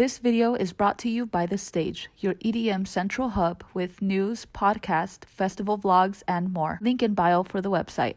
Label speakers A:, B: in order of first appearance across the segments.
A: This video is brought to you by The Stage, your EDM central hub with news, podcast, festival vlogs, and more. Link in bio for the website.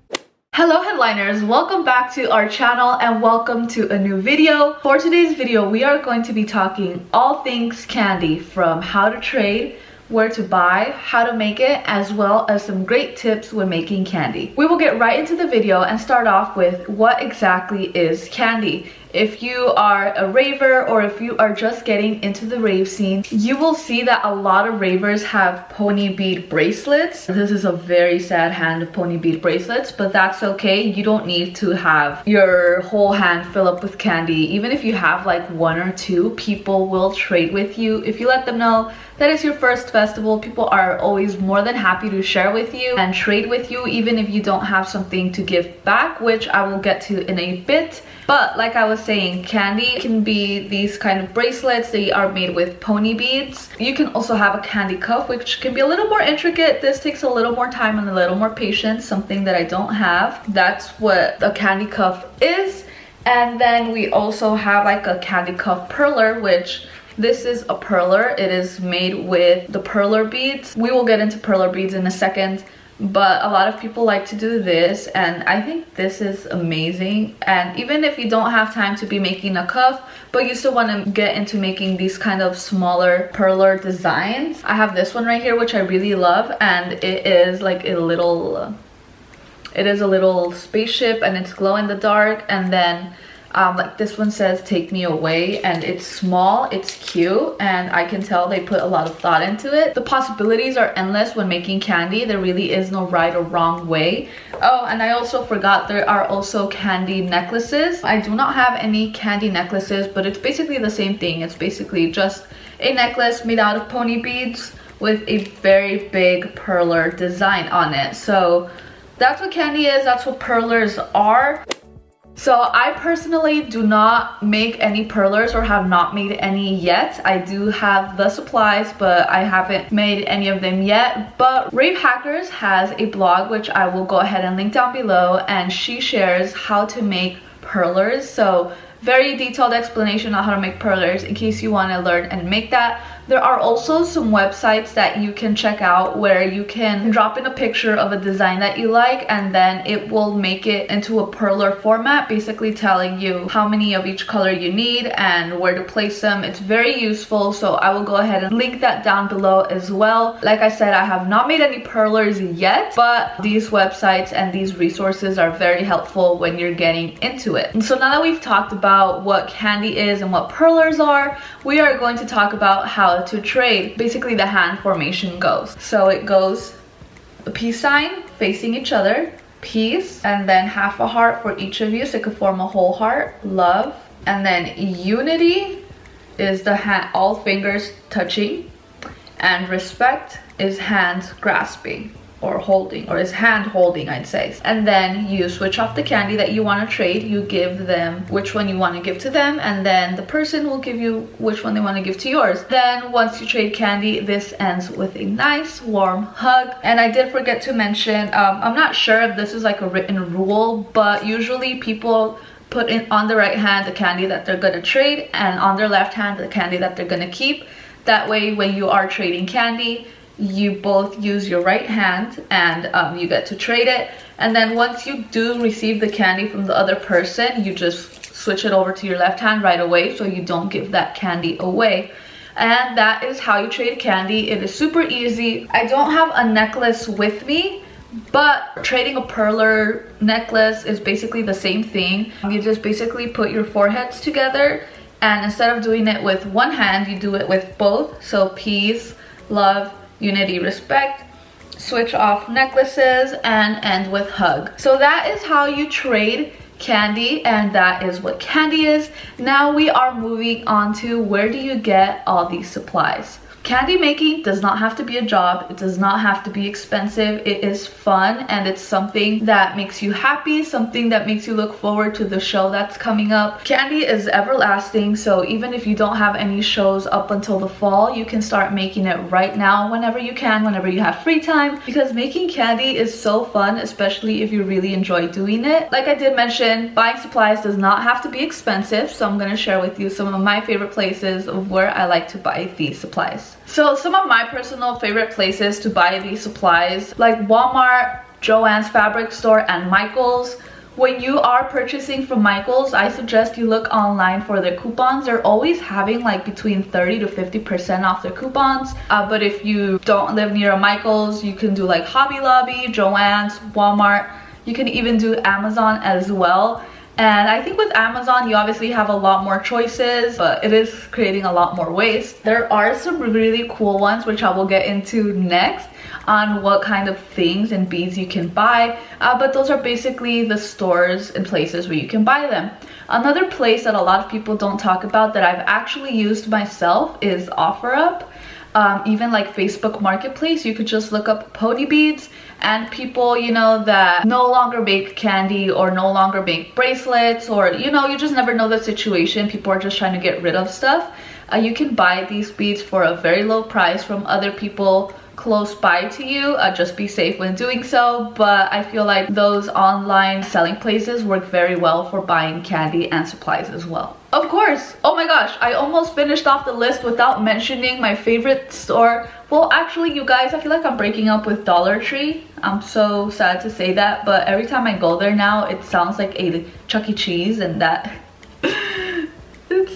A: Hello headliners, welcome back to our channel and welcome to a new video. For today's video, we are going to be talking all things Kandi, from how to trade, where to buy, how to make it, as well as some great tips when making Kandi. We will get right into the video and start off with what exactly is Kandi. If you are a raver or if you are just getting into the rave scene, you will see that a lot of ravers have pony bead bracelets. This is a very sad hand of pony bead bracelets, but that's okay. You don't need to have your whole hand fill up with Kandi. Even if you have like one or two, people will trade with you. If you let them know that it's your first festival, people are always more than happy to share with you and trade with you, even if you don't have something to give back, which I will get to in a bit. But like I was saying, Kandi can be these kind of bracelets. They are made with pony beads. You can also have a Kandi cuff, which can be a little more intricate. This takes a little more time and a little more patience, something that I don't have. That's what a Kandi cuff is. And then we also have like a Kandi cuff perler, which this is a perler. It is made with the perler beads. We will get into perler beads in a second. But a lot of people like to do this, and I think this is amazing. And even if you don't have time to be making a cuff, but you still want to get into making these kind of smaller perler designs, I have this one right here which I really love, and it is like a little spaceship, and it's glow in the dark. And then like this one says take me away, and it's small, it's cute, and I can tell they put a lot of thought into it. The possibilities are endless when making Kandi. There really is no right or wrong way. Oh, and I also forgot, there are also Kandi necklaces. I do not have any Kandi necklaces, but it's basically the same thing. It's basically just a necklace made out of pony beads with a very big perler design on it. So that's what Kandi is, that's what perlers are. So I personally do not make any perlers, or have not made any yet. I do have the supplies, but I haven't made any of them yet. But Rave Hackers has a blog, which I will go ahead and link down below, and she shares how to make perlers. So very detailed explanation on how to make perlers in case you want to learn and make that. There are also some websites that you can check out where you can drop in a picture of a design that you like, and then it will make it into a perler format, basically telling you how many of each color you need and where to place them. It's very useful, so I will go ahead and link that down below as well. Like I said, I have not made any perlers yet, but these websites and these resources are very helpful when you're getting into it. And so now that we've talked about what Kandi is and what perlers are, we are going to talk about how to trade. Basically the hand formation goes. So it goes a peace sign facing each other, peace, and then half a heart for each of you, so it could form a whole heart, love, and then unity is the hand, all fingers touching, and respect is hands grasping or holding, or is hand holding, I'd say. And then you switch off the Kandi that you want to trade. You give them which one you want to give to them, and then the person will give you which one they want to give to yours. Then once you trade Kandi, this ends with a nice warm hug. And I did forget to mention, I'm not sure if this is like a written rule, but usually people put in on the right hand the Kandi that they're gonna trade, and on their left hand the Kandi that they're gonna keep. That way when you are trading Kandi, you both use your right hand, and you get to trade it. And then once you do receive the Kandi from the other person, you just switch it over to your left hand right away, so you don't give that Kandi away. And that is how you trade Kandi. It is super easy. I don't have a necklace with me, but trading a perler necklace is basically the same thing. You just basically put your foreheads together, and instead of doing it with one hand, you do it with both. So peace, love, unity, respect, switch off necklaces, and end with hug. So that is how you trade Kandi, and that is what Kandi is. Now we are moving on to where do you get all these supplies. Kandi making does not have to be a job. It does not have to be expensive. It is fun, and it's something that makes you happy, something that makes you look forward to the show that's coming up. Kandi is everlasting, so even if you don't have any shows up until the fall, you can start making it right now whenever you can, whenever you have free time, because making Kandi is so fun, especially if you really enjoy doing it. Like I did mention, mentioned, buying supplies does not have to be expensive, so I'm going to share with you some of my favorite places of where I like to buy these supplies. So some of my personal favorite places to buy these supplies, like Walmart, Joann's Fabric Store, and Michael's. When you are purchasing from Michael's, I suggest you look online for their coupons. They're always having like between 30 to 50% off their coupons. But if you don't live near a Michael's, you can do like Hobby Lobby, Joann's, Walmart. You can even do Amazon as well. And I think with Amazon, you obviously have a lot more choices, but it is creating a lot more waste. There are some really cool ones, which I will get into next, on what kind of things and beads you can buy, but those are basically the stores and places where you can buy them. Another place that a lot of people don't talk about that I've actually used myself is OfferUp. Even like Facebook Marketplace, you could just look up pony beads, and people, you know, that no longer make candy or no longer make bracelets, or, you know, you just never know the situation. People are just trying to get rid of stuff. You can buy these beads for a very low price from other people close by to you. Just be safe when doing so, but I feel like those online selling places work very well for buying candy and supplies as well. Of course, oh my gosh, I almost finished off the list without mentioning my favorite store. Well, actually, you guys, I feel like I'm breaking up with Dollar Tree. I'm so sad to say that, but every time I go there now, it sounds like a Chuck E. Cheese, and that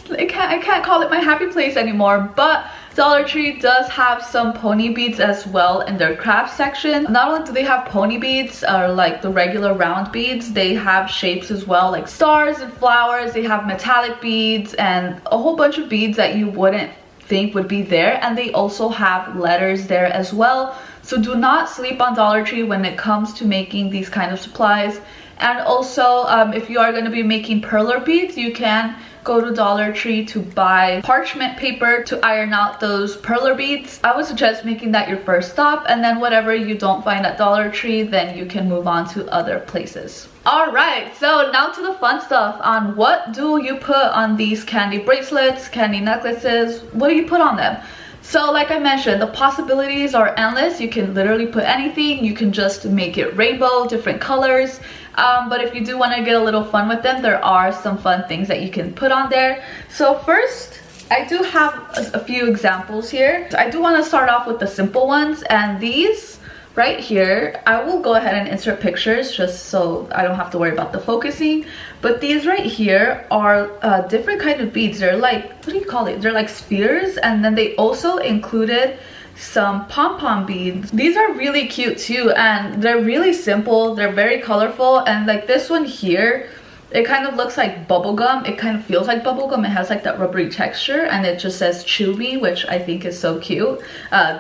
A: I can't call it my happy place anymore. But Dollar Tree does have some pony beads as well in their craft section. Not only do they have pony beads, or like the regular round beads, they have shapes as well, like stars and flowers. They have metallic beads and a whole bunch of beads that you wouldn't think would be there, and they also have letters there as well. So do not sleep on Dollar Tree when it comes to making these kind of supplies. And also, if you are going to be making perler beads, you can go to Dollar Tree to buy parchment paper to iron out those perler beads. I would suggest making that your first stop, and then whatever you don't find at Dollar Tree, then you can move on to other places. Alright, so now to the fun stuff on what do you put on these candy bracelets, candy necklaces. What do you put on them? So like I mentioned, the possibilities are endless. You can literally put anything. You can just make it rainbow, different colors. But if you do want to get a little fun with them, there are some fun things that you can put on there. So first, I do have a few examples here. I do want to start off with the simple ones, and these right here, I will go ahead and insert pictures just so I don't have to worry about the focusing. But these right here are different kind of beads. They're like, what do you call it? They're like spheres, and then they also included some pom-pom beads. These are really cute too, and they're really simple. They're very colorful, and like this one here, it kind of looks like bubblegum. It kind of feels like bubblegum. It has like that rubbery texture, and it just says chew me, which I think is so cute.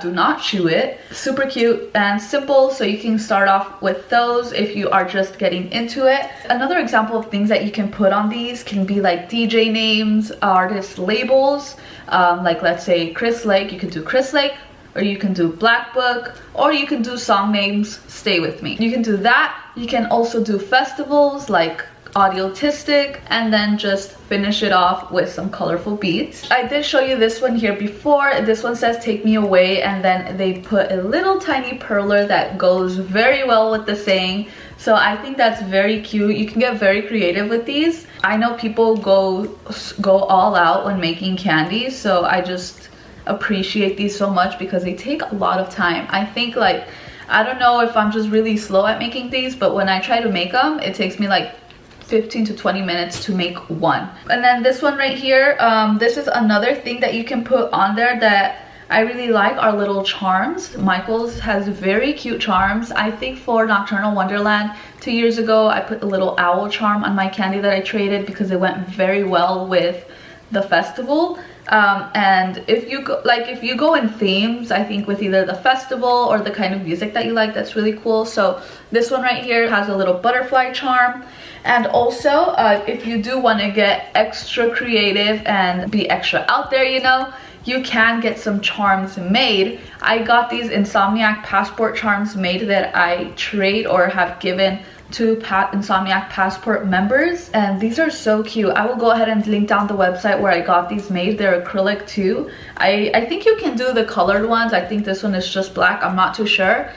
A: Do not chew it. Super cute and simple, so you can start off with those if you are just getting into it. Another example of things that you can put on these can be like DJ names, artist labels, like let's say Chris Lake. You could do Chris Lake, or you can do Black Book, or you can do song names, Stay With Me. You can do that. You can also do festivals like Audiotistic, and then just finish it off with some colorful beads. I did show you this one here before. This one says Take Me Away, and then they put a little tiny perler that goes very well with the saying. So I think that's very cute. You can get very creative with these. I know people go all out when making candy, so I just appreciate these so much because they take a lot of time. I think, like, I don't know if I'm just really slow at making these, but when I try to make them, it takes me like 15 to 20 minutes to make one. And then this one right here, this is another thing that you can put on there that I really like, are little charms. Michael's has very cute charms. I think for Nocturnal Wonderland 2 years ago, I put a little owl charm on my candy that I traded because it went very well with the festival. And if you go in themes, I think with either the festival or the kind of music that you like, that's really cool. So this one right here has a little butterfly charm. And also, if you do want to get extra creative and be extra out there, you know, you can get some charms made. I got these Insomniac Passport charms made that I trade or have given to Insomniac Passport members, and these are so cute. I will go ahead and link down the website where I got these made. They're acrylic too. I think you can do the colored ones. I think this one is just black. I'm not too sure,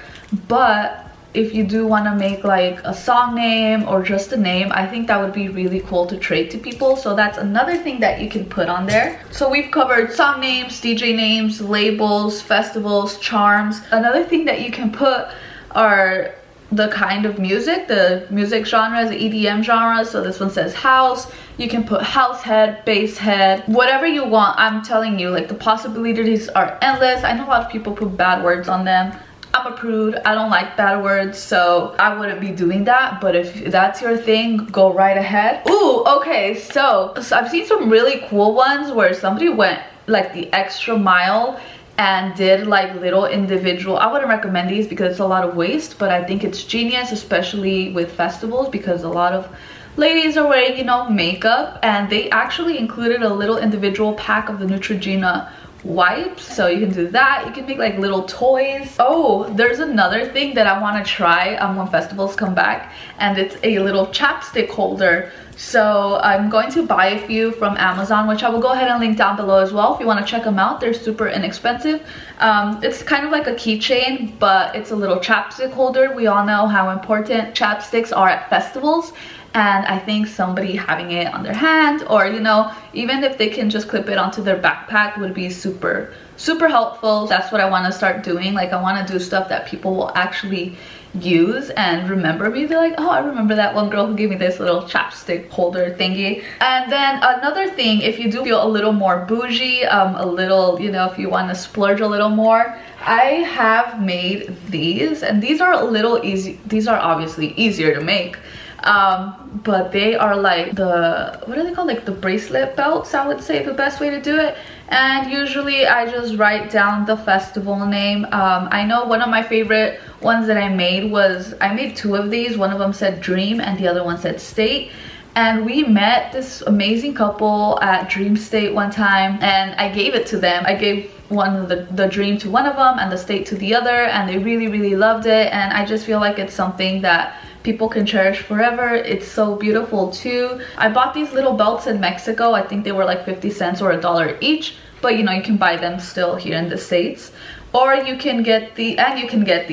A: but if you do want to make like a song name or just a name, I think that would be really cool to trade to people. So that's another thing that you can put on there. So we've covered song names, DJ names, labels, festivals, charms. Another thing that you can put are the kind of music, the music genres, the EDM genre. So this one says house. You can put house head, bass head, whatever you want. I'm telling you, like, the possibilities are endless. I know a lot of people put bad words on them. I'm a prude, I don't like bad words, so I wouldn't be doing that. But if that's your thing, go right ahead. Ooh, okay, so I've seen some really cool ones where somebody went like the extra mile and did like little individual. I wouldn't recommend these because it's a lot of waste, but I think it's genius, especially with festivals, because a lot of ladies are wearing, you know, makeup, and they actually included a little individual pack of the Neutrogena wipes. So you can do that. You can make like little toys. Oh, there's another thing that I want to try when festivals come back, and it's a little chapstick holder. So I'm going to buy a few from Amazon, which I will go ahead and link down below as well if you want to check them out. They're super inexpensive. It's kind of like a keychain, but it's a little chapstick holder. We all know how important chapsticks are at festivals, and I think somebody having it on their hand, or, you know, even if they can just clip it onto their backpack, would be super helpful. That's what I want to start doing. Like, I want to do stuff that people will actually use and remember me. They're like, oh, I remember that one girl who gave me this little chapstick holder thingy. And then another thing, if you do feel a little more bougie, a little, you know, if you want to splurge a little more, I have made these, and these are a little easy. These are obviously easier to make, but they are like the, what are they called, like the bracelet belts, I would say, the best way to do it. And usually I just write down the festival name. I know one of my favorite ones that I made was, I made two of these. One of them said Dream and the other one said State. And we met this amazing couple at Dream State one time, and I gave it to them. I gave one of the Dream to one of them and the State to the other, and they really loved it. And I just feel like it's something that people can cherish forever. It's so beautiful too. I bought these little belts in Mexico. I think they were like 50 cents or $1 each, but you know, you can buy them still here in the States. Or you can get you can get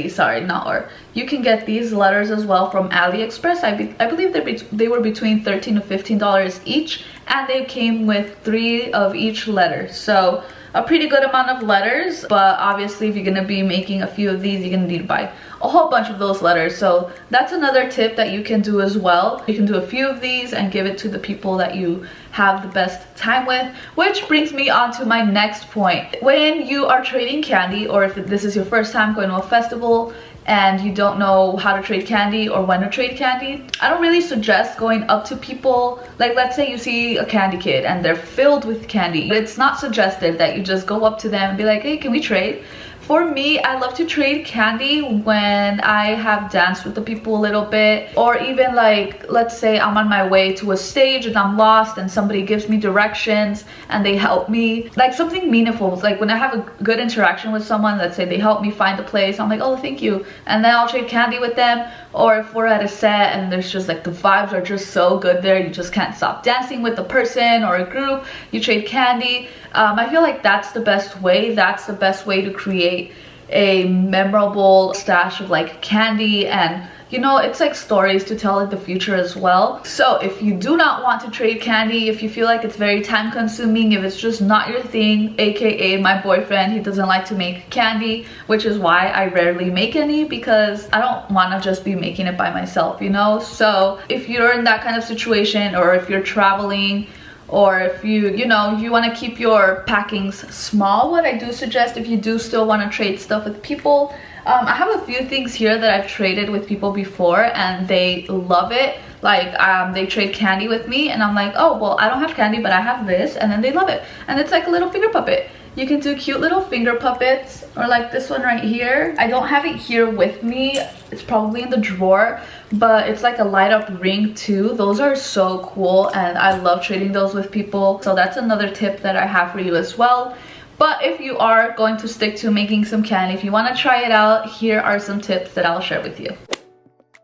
A: these letters as well from AliExpress. I believe they were between $13 to $15 each, and they came with 3 of each letter. So a pretty good amount of letters, but obviously if you're gonna be making a few of these, you're gonna need to buy a whole bunch of those letters. So that's another tip that you can do as well. You can do a few of these and give it to the people that you have the best time with, which brings me on to my next point. When you are trading candy, or if this is your first time going to a festival and you don't know how to trade candy or when to trade candy, I don't really suggest going up to people. Like, let's say you see a candy kid and they're filled with candy. It's not suggested that you just go up to them and be like, hey, can we trade? For me, I love to trade candy when I have danced with the people a little bit, or even like, let's say I'm on my way to a stage and I'm lost and somebody gives me directions and they help me. Like something meaningful, like when I have a good interaction with someone, let's say they help me find the place, I'm like, oh, thank you. And then I'll trade candy with them. Or if we're at a set and there's just like the vibes are just so good there, you just can't stop dancing with the person or a group, you trade candy. I feel like that's the best way. That's the best way to create a memorable stash of like candy, and you know, it's like stories to tell in the future as well. So if you do not want to trade candy, if you feel like it's very time consuming, if it's just not your thing, aka my boyfriend, he doesn't like to make candy, which is why I rarely make any, because I don't want to just be making it by myself, you know. So if you're in that kind of situation, or if you're traveling, or if you know, you want to keep your packings small, what I do suggest, if you do still want to trade stuff with people, I have a few things here that I've traded with people before and they love it. Like they trade candy with me and I'm like, oh well, I don't have candy but I have this, and then they love it. And it's like a little finger puppet. You can do cute little finger puppets, or like this one right here. I don't have it here with me, it's probably in the drawer, but it's like a light up ring too. Those are so cool and I love trading those with people. So that's another tip that I have for you as well. But if you are going to stick to making some candy, if you want to try it out, here are some tips that I'll share with you.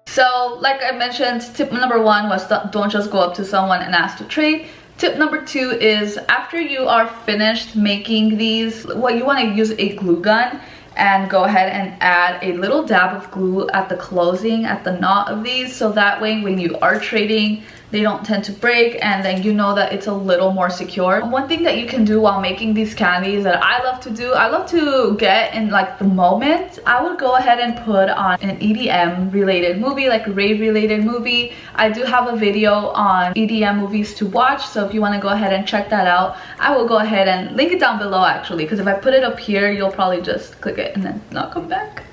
A: So like I mentioned, tip number 1 was don't just go up to someone and ask to trade. Tip number 2 is, after you are finished making these, well, you want to use a glue gun and go ahead and add a little dab of glue at the closing, at the knot of these, so that way when you are trading, they don't tend to break, and then you know that it's a little more secure. One thing that you can do while making these candies that I love to do, I love to get in like the moment. I would go ahead and put on an EDM related movie, like a rave related movie. I do have a video on EDM movies to watch, so if you want to go ahead and check that out, I will go ahead and link it down below actually, because if I put it up here, you'll probably just click it and then not come back.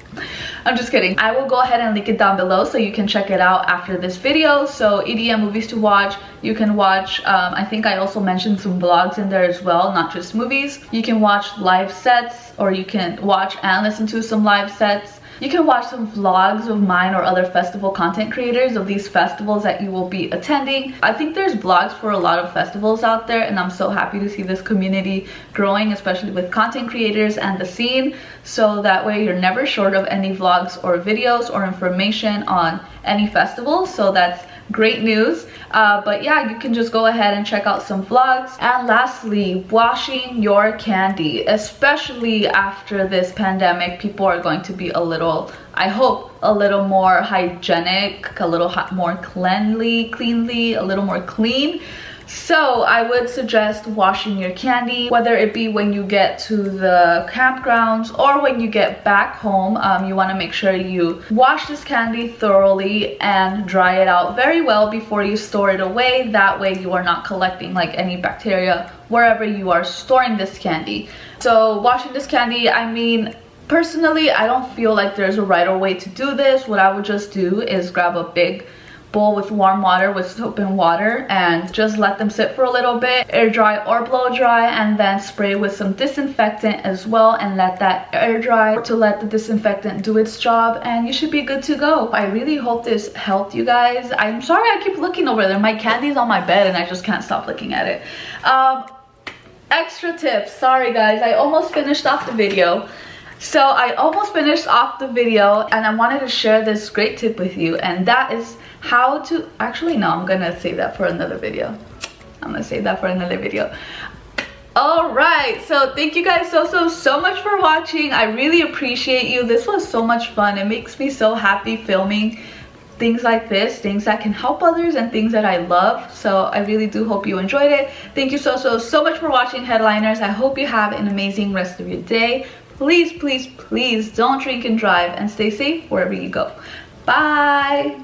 A: I'm just kidding. I will go ahead and link it down below so you can check it out after this video. So EDM movies to watch, you can watch, I think I also mentioned some vlogs in there as well, not just movies. You can watch live sets, or you can watch and listen to some live sets. You can watch some vlogs of mine or other festival content creators of these festivals that you will be attending. I think there's vlogs for a lot of festivals out there, and I'm so happy to see this community growing, especially with content creators and the scene. So that way you're never short of any vlogs or videos or information on any festival. So that's great news. But yeah, you can just go ahead and check out some vlogs. And lastly, washing your candy, especially after this pandemic. People are going to be a little, I hope, a little more hygienic, a little more cleanly, a little more clean. So I would suggest washing your candy, whether it be when you get to the campgrounds or when you get back home. You want to make sure you wash this candy thoroughly and dry it out very well before you store it away. That way you are not collecting like any bacteria wherever you are storing this candy. So washing this candy, I mean, personally, I don't feel like there's a right way to do this. What I would just do is grab a big bowl with warm water with soap and water and just let them sit for a little bit, air dry or blow dry, and then spray with some disinfectant as well and let that air dry to let the disinfectant do its job, and you should be good to go. I really hope this helped you guys. I'm sorry I keep looking over there. My candy's on my bed and I just can't stop looking at it. Extra tips, sorry guys, I almost finished off the video. So I almost finished off the video and I wanted to share this great tip with you, and that is how to, actually no, I'm gonna save that for another video. All right, so thank you guys so much for watching. I really appreciate you. This was so much fun. It makes me so happy filming things like this, things that can help others and things that I love. So I really do hope you enjoyed it. Thank you so much for watching, headliners. I hope you have an amazing rest of your day. Please don't drink and drive, and stay safe wherever you go. Bye.